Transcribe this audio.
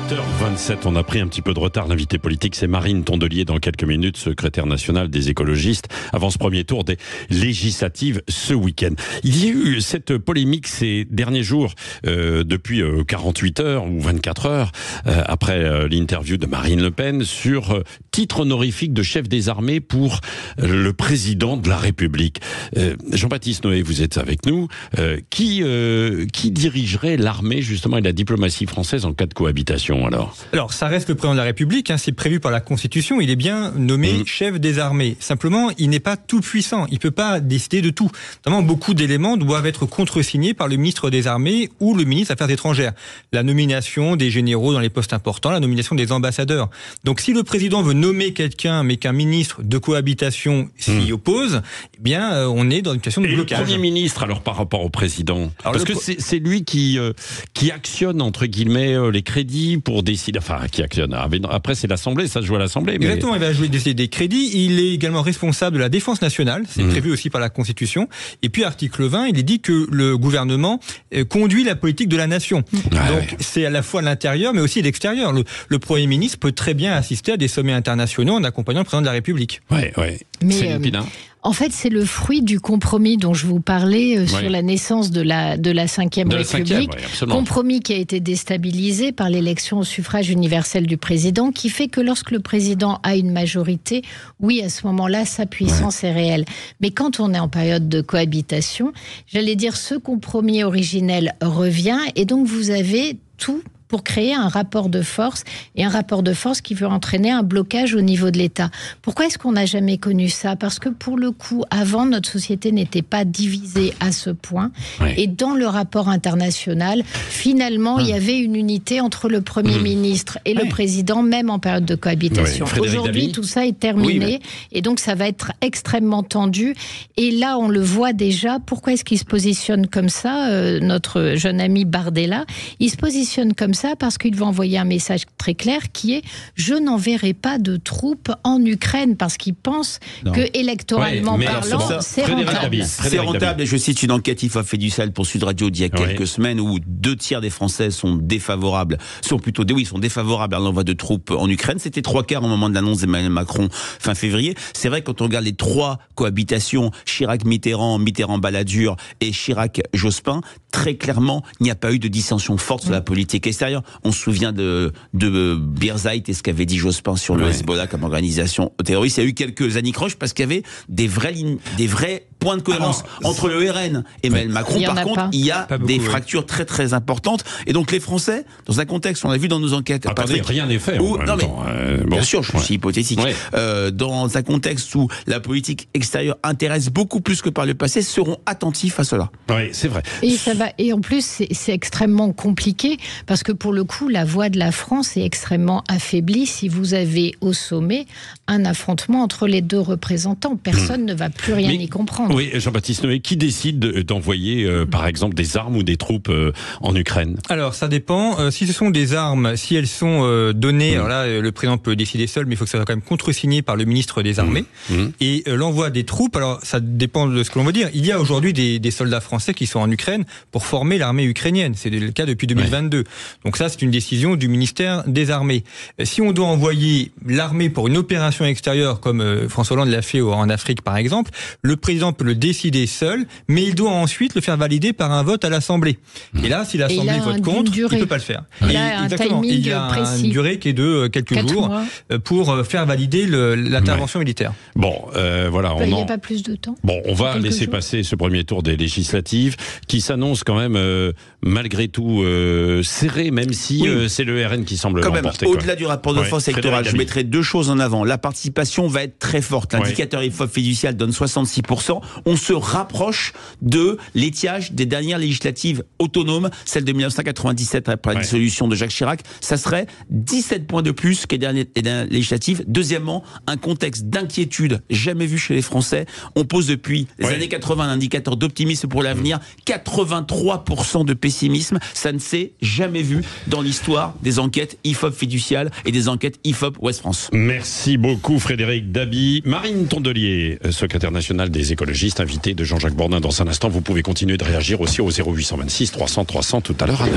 8h27, on a pris un petit peu de retard. L'invité politique, c'est Marine Tondelier, dans quelques minutes, secrétaire nationale des écologistes, avant ce premier tour des législatives ce week-end. Il y a eu cette polémique ces derniers jours, depuis 48 heures ou 24 heures, après l'interview de Marine Le Pen, sur titre honorifique de chef des armées pour le président de la République. Jean-Baptiste Noé, vous êtes avec nous. Qui dirigerait l'armée, justement, et la diplomatie française en cas de cohabitation, alors, ça reste le président de la République, c'est prévu par la Constitution, il est bien nommé chef des armées. Simplement, il n'est pas tout puissant, il ne peut pas décider de tout. Notamment, beaucoup d'éléments doivent être contresignés par le ministre des Armées ou le ministre des Affaires étrangères. La nomination des généraux dans les postes importants, la nomination des ambassadeurs. Donc, si le président veut nommer quelqu'un, mais qu'un ministre de cohabitation s'y oppose, eh bien, on est dans une situation de blocage. Le Premier ministre, alors, par rapport au président, parce que c'est lui qui actionne, entre guillemets, les crédits pour décider, qui actionne. Après, c'est l'Assemblée, ça se joue à l'Assemblée. Exactement, il va décider des crédits. Il est également responsable de la défense nationale, c'est prévu aussi par la Constitution. Et puis, article 20, il est dit que le gouvernement conduit la politique de la nation. Donc, c'est à la fois l'intérieur, mais aussi l'extérieur. Le Premier ministre peut très bien assister à des sommets internationaux en accompagnant le président de la République. Mais en fait, c'est le fruit du compromis dont je vous parlais sur la naissance de la Ve République. Compromis qui a été déstabilisé par l'élection au suffrage universel du président, qui fait que lorsque le président a une majorité, oui, à ce moment-là, sa puissance est réelle. Mais quand on est en période de cohabitation, j'allais dire, ce compromis originel revient, et donc vous avez tout pour créer un rapport de force, et un rapport de force qui veut entraîner un blocage au niveau de l'État. Pourquoi est-ce qu'on n'a jamais connu ça ? Parce que pour le coup, avant, notre société n'était pas divisée à ce point, et dans le rapport international, finalement, il y avait une unité entre le Premier ministre et le président, même en période de cohabitation. Aujourd'hui, tout ça est terminé, et donc ça va être extrêmement tendu, et là, on le voit déjà. Pourquoi est-ce qu'il se positionne comme ça, notre jeune ami Bardella ? Il se positionne comme ça parce qu'il va envoyer un message très clair qui est « je n'enverrai pas de troupes en Ukraine » parce qu'il pense que électoralement parlant, c'est rentable. C'est rentable, et je cite une enquête IFOP Fiducial pour Sud Radio d'il y a quelques semaines où 2/3 des Français sont défavorables à l'envoi de troupes en Ukraine. C'était 3/4 au moment de l'annonce d'Emmanuel Macron fin février. C'est vrai, quand on regarde les trois cohabitations, Chirac-Mitterrand, Mitterrand-Balladur et Chirac-Jospin, très clairement, il n'y a pas eu de dissension forte sur la politique extérieure. On se souvient de Birzeit et ce qu'avait dit Jospin sur le Hezbollah comme organisation terroriste. Il y a eu quelques anicroches parce qu'il y avait des vrais points de cohérence entre le RN et Emmanuel Macron. Par contre, il y a des fractures très très importantes. Et donc les Français, dans un contexte, on l'a vu dans nos enquêtes. Rien n'est fait. Bien sûr, je suis hypothétique. Dans un contexte où la politique extérieure intéresse beaucoup plus que par le passé, seront attentifs à cela. Oui, c'est vrai. Et en plus, c'est extrêmement compliqué parce que pour le coup, la voix de la France est extrêmement affaiblie si vous avez au sommet un affrontement entre les deux représentants. Personne ne va plus rien y comprendre. Oui, Jean-Baptiste Noé, qui décide d'envoyer, par exemple, des armes ou des troupes en Ukraine ? Alors, ça dépend. Si ce sont des armes, si elles sont données, alors là, le président peut décider seul, mais il faut que ça soit quand même contresigné par le ministre des Armées. Et l'envoi des troupes, alors ça dépend de ce que l'on veut dire. Il y a aujourd'hui des soldats français qui sont en Ukraine pour former l'armée ukrainienne. C'est le cas depuis 2022. Donc ça, c'est une décision du ministère des Armées. Si on doit envoyer l'armée pour une opération extérieure, comme François Hollande l'a fait en Afrique par exemple, le président peut le décider seul, mais il doit ensuite le faire valider par un vote à l'Assemblée. Et là, si l'Assemblée vote contre, il ne peut pas le peut pas le faire. Il y a une durée qui est de quelques jours pour faire valider l'intervention militaire. Bon, voilà. Il n'y a pas plus de temps. Bon, on va laisser passer ce premier tour des législatives qui s'annonce quand même malgré tout serré, même si c'est le RN qui semble l'emporter. Au-delà du rapport de force électorale, je mettrai deux choses en avant. La participation va être très forte. L'indicateur IFOP Fiducial donne 66%. On se rapproche de l'étiage des dernières législatives autonomes, celle de 1997 après la dissolution de Jacques Chirac. Ça serait 17 points de plus que les dernières législatives. Deuxièmement, un contexte d'inquiétude jamais vu chez les Français. On pose depuis les années 80 un indicateur d'optimisme pour l'avenir. 83% de pessimisme. Ça ne s'est jamais vu dans l'histoire des enquêtes IFOP Fiducial et des enquêtes IFOP Ouest France. Merci beaucoup Frédéric Dabi. Marine Tondelier, secrétaire nationale des écologistes, invitée de Jean-Jacques Bourdin dans un instant. Vous pouvez continuer de réagir aussi au 0826 300 300 tout à l'heure à 9h.